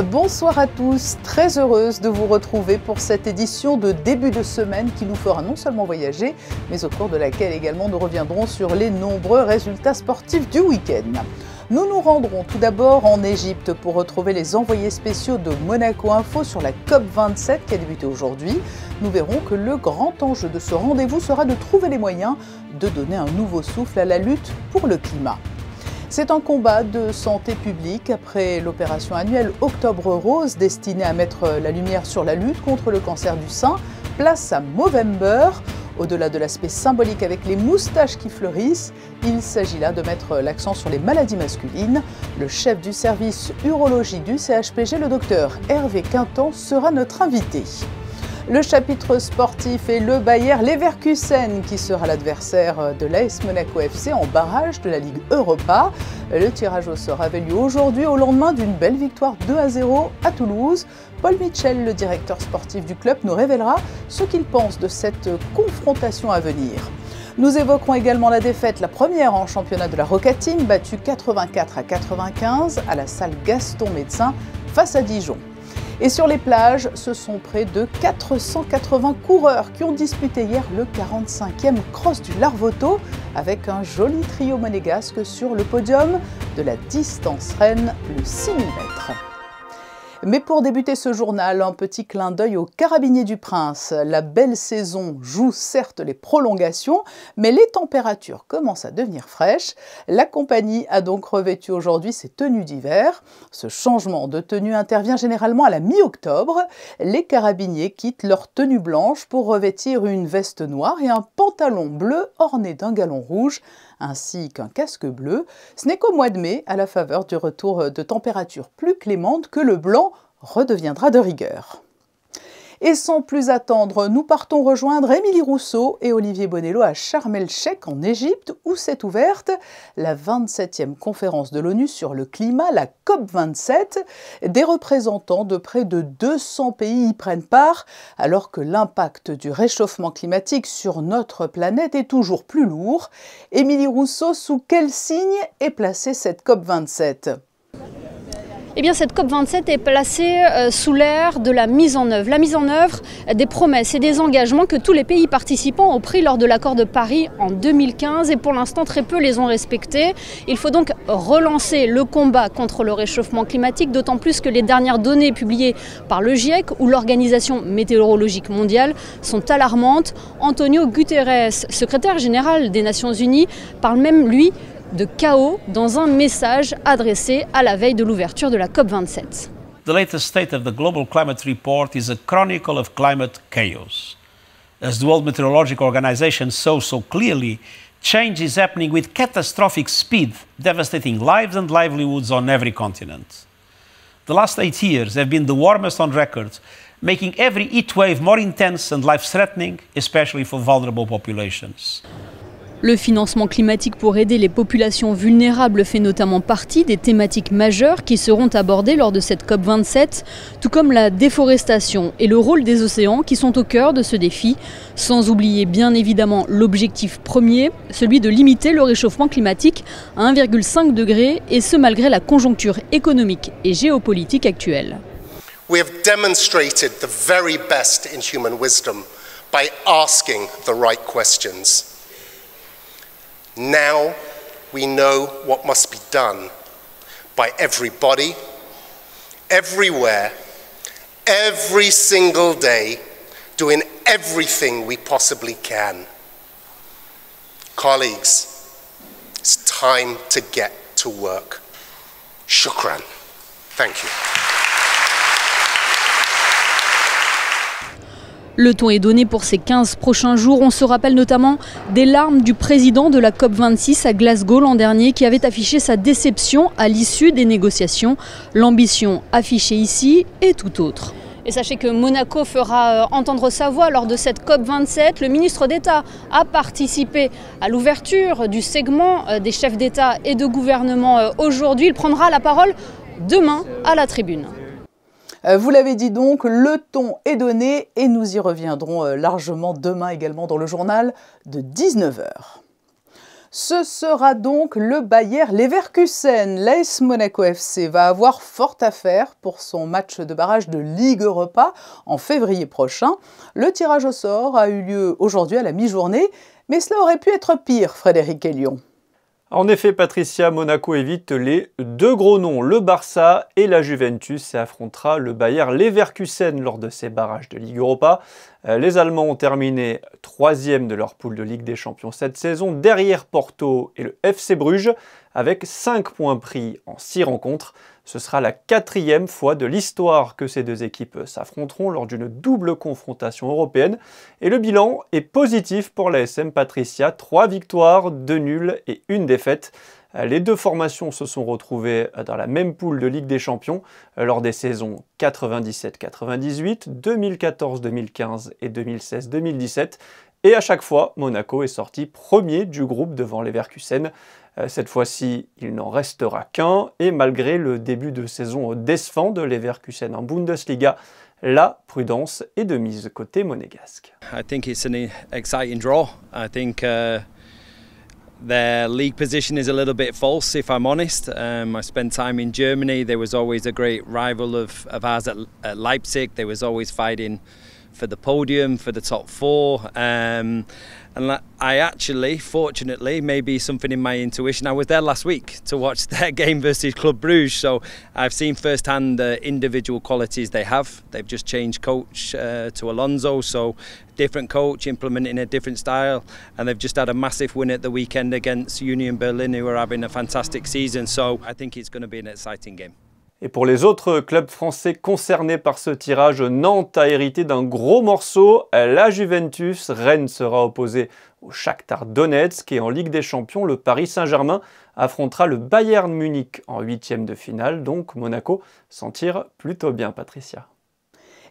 Bonsoir à tous, très heureuse de vous retrouver pour cette édition de début de semaine qui nous fera non seulement voyager, mais au cours de laquelle également nous reviendrons sur les nombreux résultats sportifs du week-end. Nous nous rendrons tout d'abord en Égypte pour retrouver les envoyés spéciaux de Monaco Info sur la COP27 qui a débuté aujourd'hui. Nous verrons que le grand enjeu de ce rendez-vous sera de trouver les moyens de donner un nouveau souffle à la lutte pour le climat. C'est un combat de santé publique après l'opération annuelle Octobre Rose destinée à mettre la lumière sur la lutte contre le cancer du sein. Place à Movember. Au-delà de l'aspect symbolique avec les moustaches qui fleurissent, il s'agit là de mettre l'accent sur les maladies masculines. Le chef du service urologie du CHPG, le docteur Hervé Quintan, sera notre invité. Le chapitre sportif est le Bayer Leverkusen qui sera l'adversaire de l'AS Monaco FC en barrage de la Ligue Europa. Le tirage au sort avait lieu aujourd'hui au lendemain d'une belle victoire 2-0 à Toulouse. Paul Mitchell, le directeur sportif du club, nous révélera ce qu'il pense de cette confrontation à venir. Nous évoquerons également la défaite, la première en championnat de la Roca Team, battue 84-95 à la salle Gaston Médecin face à Dijon. Et sur les plages, ce sont près de 480 coureurs qui ont disputé hier le 45e Cross du Larvoto avec un joli trio monégasque sur le podium de la distance reine, le 6000 mètres. Mais pour débuter ce journal, un petit clin d'œil aux Carabiniers du Prince. La belle saison joue certes les prolongations, mais les températures commencent à devenir fraîches. La compagnie a donc revêtu aujourd'hui ses tenues d'hiver. Ce changement de tenue intervient généralement à la mi-octobre. Les carabiniers quittent leur tenue blanche pour revêtir une veste noire et un pantalon bleu orné d'un galon rouge, ainsi qu'un casque bleu. Ce n'est qu'au mois de mai, à la faveur du retour de températures plus clémentes, que le blanc redeviendra de rigueur. Et sans plus attendre, nous partons rejoindre Émilie Rousseau et Olivier Bonello à Sharm el-Sheikh en Égypte, où s'est ouverte la 27e conférence de l'ONU sur le climat, la COP27. Des représentants de près de 200 pays y prennent part, alors que l'impact du réchauffement climatique sur notre planète est toujours plus lourd. Émilie Rousseau, sous quel signe est placée cette COP27 ? Eh bien, cette COP27 est placée sous l'ère de la mise en œuvre. La mise en œuvre des promesses et des engagements que tous les pays participants ont pris lors de l'accord de Paris en 2015 et pour l'instant très peu les ont respectés. Il faut donc relancer le combat contre le réchauffement climatique, d'autant plus que les dernières données publiées par le GIEC ou l'Organisation météorologique mondiale sont alarmantes. Antonio Guterres, secrétaire général des Nations Unies, parle même, lui, de chaos dans un message adressé à la veille de l'ouverture de la COP27. The latest state of the Global Climate Report is a chronicle of climate chaos. As the World Meteorological Organization saw so clearly, change is happening with catastrophic speed, devastating lives and livelihoods on every continent. The last 8 years have been the warmest on record, making every heat wave more intense and life-threatening, especially for vulnerable populations. Le financement climatique pour aider les populations vulnérables fait notamment partie des thématiques majeures qui seront abordées lors de cette COP27, tout comme la déforestation et le rôle des océans qui sont au cœur de ce défi, sans oublier bien évidemment l'objectif premier, celui de limiter le réchauffement climatique à 1,5 degré, et ce malgré la conjoncture économique et géopolitique actuelle. We have demonstrated the very best in human wisdom by asking the right questions. Now we know what must be done by everybody, everywhere, every single day, doing everything we possibly can. Colleagues, it's time to get to work. Shukran. Thank you. Le ton est donné pour ces 15 prochains jours. On se rappelle notamment des larmes du président de la COP26 à Glasgow l'an dernier qui avait affiché sa déception à l'issue des négociations. L'ambition affichée ici est tout autre. Et sachez que Monaco fera entendre sa voix lors de cette COP27. Le ministre d'État a participé à l'ouverture du segment des chefs d'État et de gouvernement aujourd'hui. Il prendra la parole demain à la tribune. Vous l'avez dit donc, le ton est donné et nous y reviendrons largement demain également dans le journal de 19 h. Ce sera donc le Bayer Leverkusen. L'AS Monaco FC va avoir fort à faire pour son match de barrage de Ligue Europa en février prochain. Le tirage au sort a eu lieu aujourd'hui à la mi-journée, mais cela aurait pu être pire, Frédéric Elion. En effet, Patricia, Monaco évite les deux gros noms, le Barça et la Juventus, et affrontera le Bayer Leverkusen lors de ces barrages de Ligue Europa. Les Allemands ont terminé 3e de leur poule de Ligue des Champions cette saison, derrière Porto et le FC Bruges, avec 5 points pris en 6 rencontres. Ce sera la 4e fois de l'histoire que ces deux équipes s'affronteront lors d'une double confrontation européenne. Et le bilan est positif pour l'ASM Patricia, 3 victoires, 2 nuls et 1 défaite. Les deux formations se sont retrouvées dans la même poule de Ligue des Champions lors des saisons 97-98, 2014-2015 et 2016-2017. Et à chaque fois, Monaco est sorti premier du groupe devant Leverkusen. Cette fois-ci, il n'en restera qu'un, et malgré le début de saison décevant de Leverkusen en Bundesliga, la prudence est de mise côté monégasque. I think it's an exciting draw. I think their league position is a little bit false, if I'm honest. I spent time in Germany. There was always a great rival of ours at Leipzig. They was always fighting for the podium, for the top 4. And I actually, fortunately, maybe something in my intuition, I was there last week to watch their game versus Club Brugge, so I've seen firsthand the individual qualities they have. They've just changed coach to Alonso, so different coach implementing a different style, and they've just had a massive win at the weekend against Union Berlin, who are having a fantastic season, so I think it's going to be an exciting game. Et pour les autres clubs français concernés par ce tirage, Nantes a hérité d'un gros morceau. La Juventus, Rennes sera opposé au Shakhtar Donetsk, et en Ligue des Champions, le Paris Saint-Germain affrontera le Bayern Munich en 8e de finale. Donc Monaco s'en tire plutôt bien, Patricia.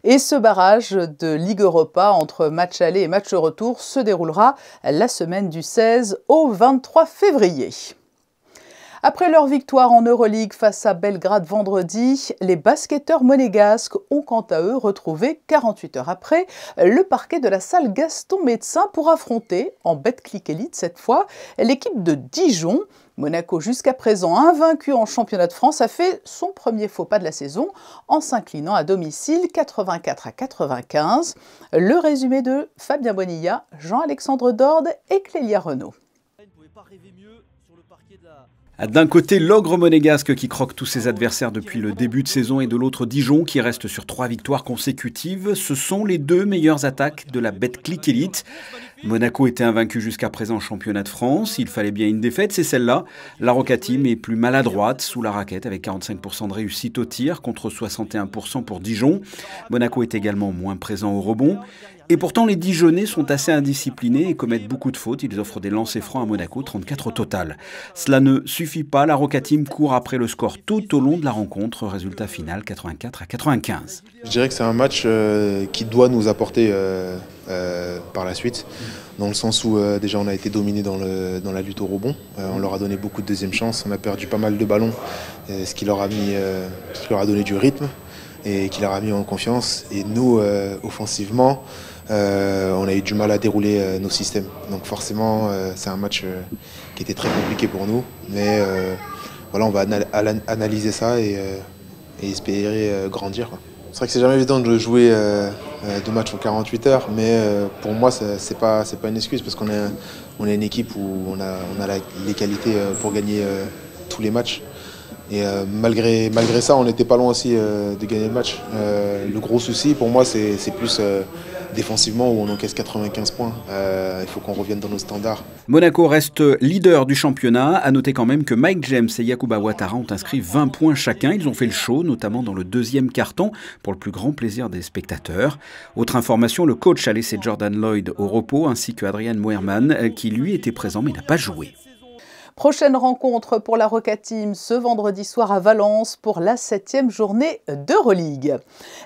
Et ce barrage de Ligue Europa entre match aller et match retour se déroulera la semaine du 16 au 23 février. Après leur victoire en Euroleague face à Belgrade vendredi, les basketteurs monégasques ont quant à eux retrouvé 48 heures après le parquet de la salle Gaston Médecin pour affronter, en Betclic Elite cette fois, l'équipe de Dijon. Monaco, jusqu'à présent invaincu en championnat de France, a fait son premier faux pas de la saison en s'inclinant à domicile 84-95. Le résumé de Fabien Bonilla, Jean-Alexandre Dorde et Clélia Renaud. D'un côté, l'ogre monégasque qui croque tous ses adversaires depuis le début de saison, et de l'autre, Dijon qui reste sur 3 victoires consécutives. Ce sont les deux meilleures attaques de la Betclic Elite. Monaco était invaincu jusqu'à présent en championnat de France. Il fallait bien une défaite, c'est celle-là. La Roca Team est plus maladroite sous la raquette avec 45% de réussite au tir contre 61% pour Dijon. Monaco est également moins présent au rebond. Et pourtant, les Dijonnais sont assez indisciplinés et commettent beaucoup de fautes. Ils offrent des lancers francs à Monaco, 34 au total. Cela ne suffit pas. La Roca Team court après le score tout au long de la rencontre. Résultat final, 84-95. Je dirais que c'est un match qui doit nous apporter par la suite, dans le sens où déjà on a été dominé dans la lutte au rebond. On leur a donné beaucoup de deuxième chances. On a perdu pas mal de ballons, ce qui leur a donné du rythme et qui leur a mis en confiance. Et nous, offensivement, on a eu du mal à dérouler nos systèmes. Donc forcément, c'est un match qui était très compliqué pour nous. Mais voilà, on va analyser ça et espérer grandir, quoi. C'est vrai que c'est jamais évident de jouer 2 matchs en 48 heures, mais pour moi, c'est pas une excuse, parce qu'on est une équipe où on a les qualités pour gagner tous les matchs. Et malgré ça, on n'était pas loin aussi de gagner le match. Le gros souci pour moi, c'est plus défensivement, où on encaisse 95 points. Il faut qu'on revienne dans nos standards. Monaco reste leader du championnat. À noter quand même que Mike James et Yacouba Ouattara ont inscrit 20 points chacun. Ils ont fait le show, notamment dans le deuxième quart-temps, pour le plus grand plaisir des spectateurs. Autre information, le coach a laissé Jordan Lloyd au repos, ainsi que Adrian Moerman, qui lui était présent mais n'a pas joué. Prochaine rencontre pour la Roca Team ce vendredi soir à Valence pour la 7e journée d'Euroleague.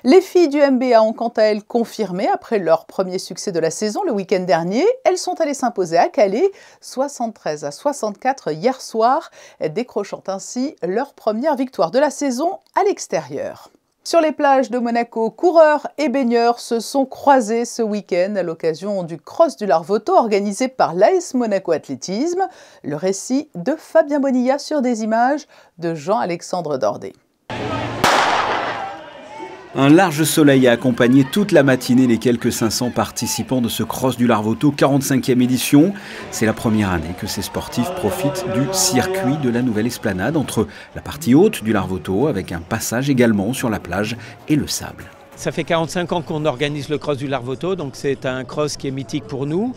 Les filles du MBA ont quant à elles confirmé après leur premier succès de la saison le week-end dernier. Elles sont allées s'imposer à Calais 73-64 hier soir, décrochant ainsi leur première victoire de la saison à l'extérieur. Sur les plages de Monaco, coureurs et baigneurs se sont croisés ce week-end à l'occasion du Cross du Larvoto organisé par l'AS Monaco Athlétisme. Le récit de Fabien Bonilla sur des images de Jean-Alexandre Dordet. Un large soleil a accompagné toute la matinée les quelques 500 participants de ce Cross du Larvoto, 45e édition. C'est la première année que ces sportifs profitent du circuit de la nouvelle esplanade entre la partie haute du Larvoto avec un passage également sur la plage et le sable. Ça fait 45 ans qu'on organise le Cross du Larvoto, donc c'est un cross qui est mythique pour nous.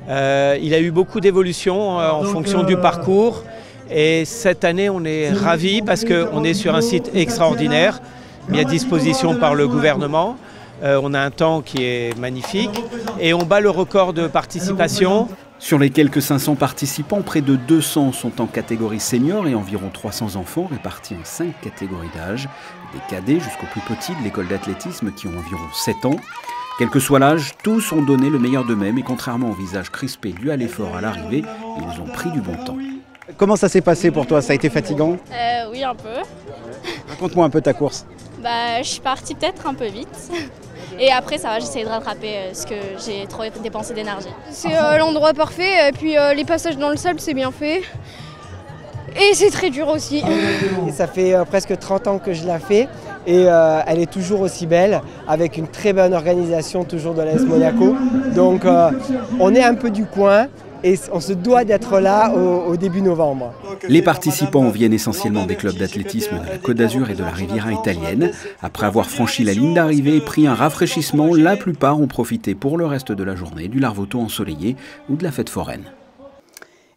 Il a eu beaucoup d'évolutions en fonction du parcours et cette année on est ravis parce qu'on est sur un site extraordinaire mis à disposition par le gouvernement. On a un temps qui est magnifique et on bat le record de participation. Sur les quelques 500 participants, près de 200 sont en catégorie senior et environ 300 enfants répartis en 5 catégories d'âge, des cadets jusqu'aux plus petits de l'école d'athlétisme qui ont environ 7 ans. Quel que soit l'âge, tous ont donné le meilleur d'eux-mêmes et contrairement au visage crispé dû à l'effort à l'arrivée, ils ont pris du bon temps. Comment ça s'est passé pour toi? Ça a été fatigant? Oui, un peu. Raconte-moi un peu ta course. Je suis partie peut-être un peu vite. Et après, ça va, j'essaie de rattraper ce que j'ai trop dépensé d'énergie. C'est l'endroit parfait, et puis les passages dans le sable, c'est bien fait. Et c'est très dur aussi. Et ça fait presque 30 ans que je la fais. Et elle est toujours aussi belle, avec une très bonne organisation toujours de l'AS Monaco. Donc on est un peu du coin. Et on se doit d'être là au début novembre. Les participants viennent essentiellement des clubs d'athlétisme de la Côte d'Azur et de la Riviera italienne. Après avoir franchi la ligne d'arrivée et pris un rafraîchissement, la plupart ont profité pour le reste de la journée du Larvoto ensoleillé ou de la fête foraine.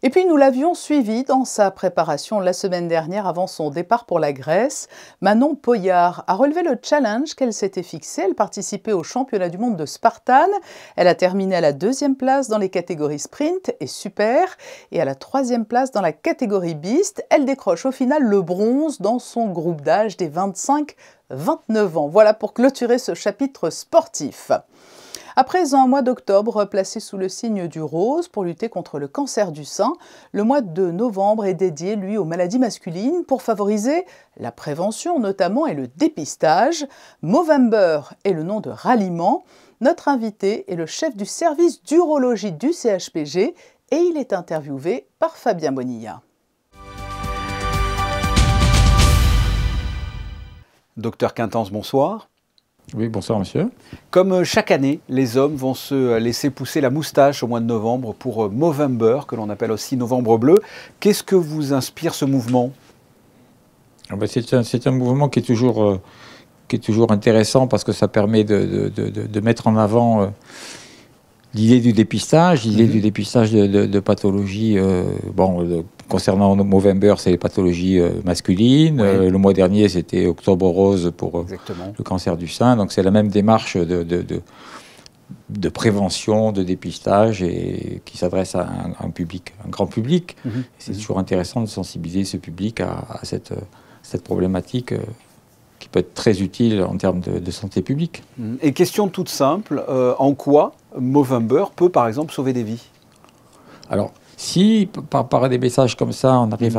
Et puis nous l'avions suivi dans sa préparation la semaine dernière avant son départ pour la Grèce. Manon Poyard a relevé le challenge qu'elle s'était fixé. Elle participait au championnat du monde de Spartan. Elle a terminé à la 2e place dans les catégories sprint et super et à la 3e place dans la catégorie beast. Elle décroche au final le bronze dans son groupe d'âge des 25-29 ans. Voilà pour clôturer ce chapitre sportif. À présent, mois d'octobre placé sous le signe du rose pour lutter contre le cancer du sein, le mois de novembre est dédié, lui, aux maladies masculines pour favoriser la prévention notamment et le dépistage. Movember est le nom de ralliement. Notre invité est le chef du service d'urologie du CHPG et il est interviewé par Fabien Bonilla. Docteur Quintence, bonsoir. Oui, bonsoir monsieur. Comme chaque année, les hommes vont se laisser pousser la moustache au mois de novembre pour Movember, que l'on appelle aussi Novembre Bleu. Qu'est-ce que vous inspire ce mouvement? C'est un mouvement qui est toujours intéressant parce que ça permet de mettre en avant l'idée du dépistage, de pathologies. Concernant Movember, c'est les pathologies masculines. Oui. Le mois dernier, c'était Octobre Rose pour le cancer du sein. Donc c'est la même démarche de prévention, de dépistage et qui s'adresse à un public, un grand public. C'est toujours intéressant de sensibiliser ce public à cette problématique qui peut être très utile en termes de santé publique. Et question toute simple, en quoi Movember peut par exemple sauver des vies? Alors, si par des messages comme ça, on arrive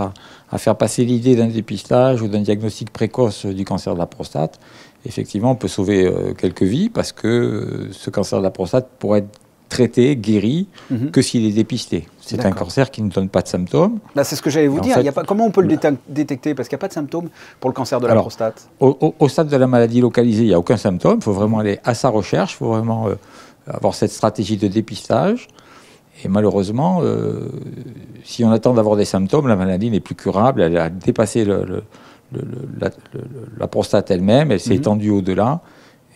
à faire passer l'idée d'un dépistage ou d'un diagnostic précoce du cancer de la prostate, effectivement, on peut sauver quelques vies parce que ce cancer de la prostate pourrait être traité, guéri, que s'il est dépisté. C'est un cancer qui ne donne pas de symptômes. C'est ce que j'allais vous dire. Comment on peut le détecter? Parce qu'il n'y a pas de symptômes pour le cancer de la prostate. Au stade de la maladie localisée, il n'y a aucun symptôme. Il faut vraiment aller à sa recherche. Il faut vraiment avoir cette stratégie de dépistage. Et malheureusement, si on attend d'avoir des symptômes, la maladie n'est plus curable. Elle a dépassé la prostate elle-même. Elle s'est étendue au-delà.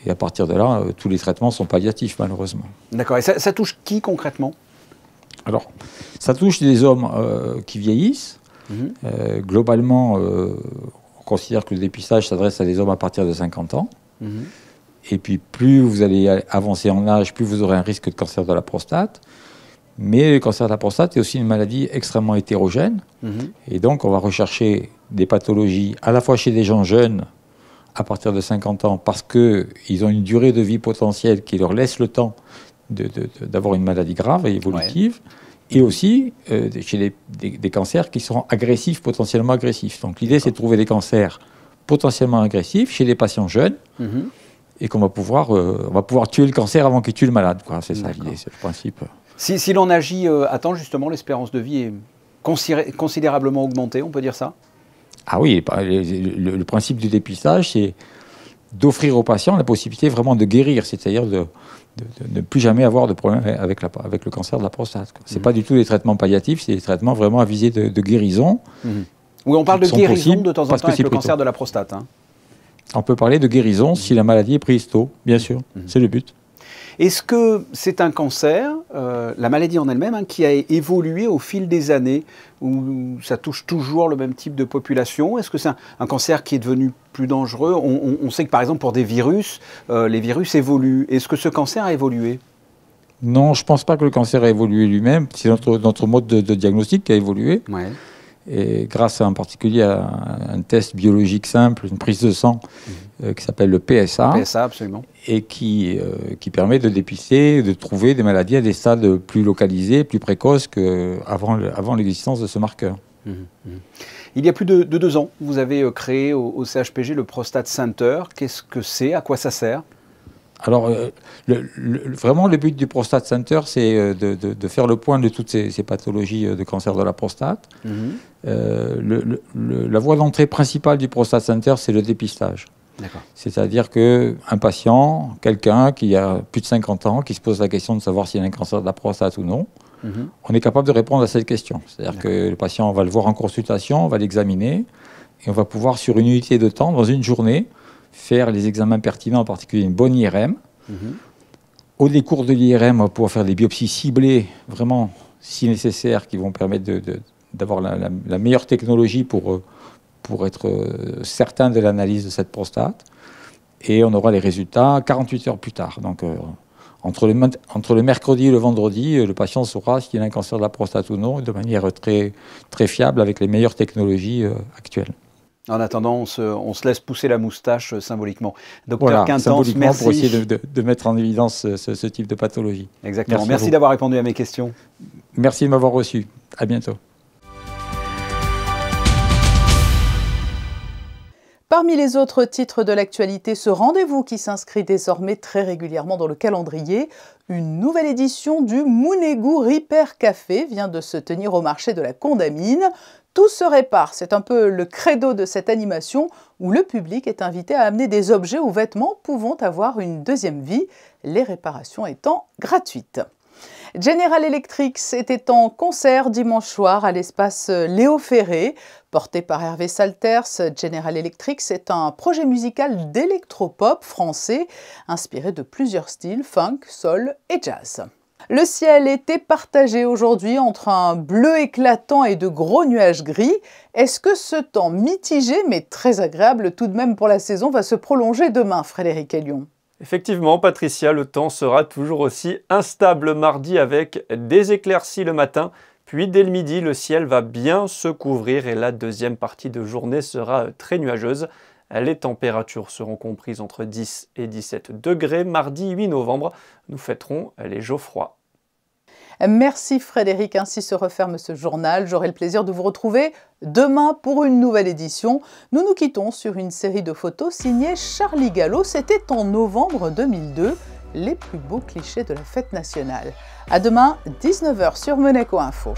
Et à partir de là, tous les traitements sont palliatifs, malheureusement. D'accord. Et ça touche qui concrètement? Alors, ça touche des hommes qui vieillissent. Globalement, on considère que le dépistage s'adresse à des hommes à partir de 50 ans. Et puis, plus vous allez avancer en âge, plus vous aurez un risque de cancer de la prostate. Mais le cancer de la prostate est aussi une maladie extrêmement hétérogène. Et donc, on va rechercher des pathologies à la fois chez des gens jeunes, à partir de 50 ans, parce qu'ils ont une durée de vie potentielle qui leur laisse le temps d'avoir une maladie grave et évolutive, et aussi chez des cancers qui seront agressifs, potentiellement agressifs. Donc l'idée, c'est de trouver des cancers potentiellement agressif chez des patients jeunes et qu'on va pouvoir tuer le cancer avant qu'il tue le malade. C'est ça l'idée, c'est le principe. Si l'on agit à temps, justement, l'espérance de vie est considérablement augmentée, on peut dire ça? Ah oui, le principe du dépistage, c'est d'offrir aux patients la possibilité vraiment de guérir, c'est-à-dire de ne plus jamais avoir de problème avec le cancer de la prostate. Ce n'est pas du tout des traitements palliatifs, c'est des traitements vraiment à visée de guérison. Oui, on parle de guérison de temps en temps avec le cancer de la prostate. On peut parler de guérison si la maladie est prise tôt, bien sûr, c'est le but. Est-ce que c'est un cancer, la maladie en elle-même, qui a évolué au fil des années, où ça touche toujours le même type de population? Est-ce que c'est un cancer qui est devenu plus dangereux? On sait que par exemple pour des virus, les virus évoluent. Est-ce que ce cancer a évolué? Non, je ne pense pas que le cancer a évolué lui-même. C'est notre mode de diagnostic qui a évolué. Ouais. Et grâce en particulier à un test biologique simple, une prise de sang qui s'appelle le PSA, absolument. Et qui permet de dépister, de trouver des maladies à des stades plus localisés, plus précoces qu'avant l'existence de ce marqueur. Il y a plus de 2 ans, vous avez créé au CHPG le Prostate Center. Qu'est-ce que c'est? À quoi ça sert? Alors, vraiment, le but du Prostate Center, c'est de faire le point de toutes ces pathologies de cancer de la prostate. La voie d'entrée principale du Prostate Center, c'est le dépistage. C'est-à-dire qu'un patient, quelqu'un qui a plus de 50 ans, qui se pose la question de savoir s'il a un cancer de la prostate ou non, on est capable de répondre à cette question. C'est-à-dire que le patient, on va le voir en consultation, on va l'examiner, et on va pouvoir, sur une unité de temps, dans une journée, faire les examens pertinents, en particulier une bonne IRM. Au décours de l'IRM, on va pouvoir faire des biopsies ciblées, vraiment, si nécessaire, qui vont permettre d'avoir la meilleure technologie pour être certain de l'analyse de cette prostate. Et on aura les résultats 48 heures plus tard. Donc, entre le mercredi et le vendredi, le patient saura s'il a un cancer de la prostate ou non, de manière très, très fiable avec les meilleures technologies actuelles. En attendant, on se laisse pousser la moustache symboliquement. Docteur Quintence, merci. Pour essayer de mettre en évidence ce type de pathologie. Exactement. Merci d'avoir répondu à mes questions. Merci de m'avoir reçu. À bientôt. Parmi les autres titres de l'actualité, ce rendez-vous qui s'inscrit désormais très régulièrement dans le calendrier, une nouvelle édition du Mounégou Repair Café vient de se tenir au marché de la Condamine. Tout se répare, c'est un peu le credo de cette animation où le public est invité à amener des objets ou vêtements pouvant avoir une deuxième vie, les réparations étant gratuites. General Electric était en concert dimanche soir à l'espace Léo Ferré. Porté par Hervé Salters, General Electric est un projet musical d'électropop français inspiré de plusieurs styles, funk, soul et jazz. Le ciel était partagé aujourd'hui entre un bleu éclatant et de gros nuages gris. Est-ce que ce temps mitigé, mais très agréable tout de même pour la saison, va se prolonger demain, Frédéric Elion? Effectivement, Patricia, le temps sera toujours aussi instable mardi avec des éclaircies le matin, puis dès le midi, le ciel va bien se couvrir et la deuxième partie de journée sera très nuageuse. Les températures seront comprises entre 10 et 17 degrés. Mardi 8 novembre, nous fêterons les Geoffroy. Merci Frédéric, ainsi se referme ce journal. J'aurai le plaisir de vous retrouver demain pour une nouvelle édition. Nous nous quittons sur une série de photos signées Charlie Gallo. C'était en novembre 2002, les plus beaux clichés de la fête nationale. À demain, 19h sur Monaco Info.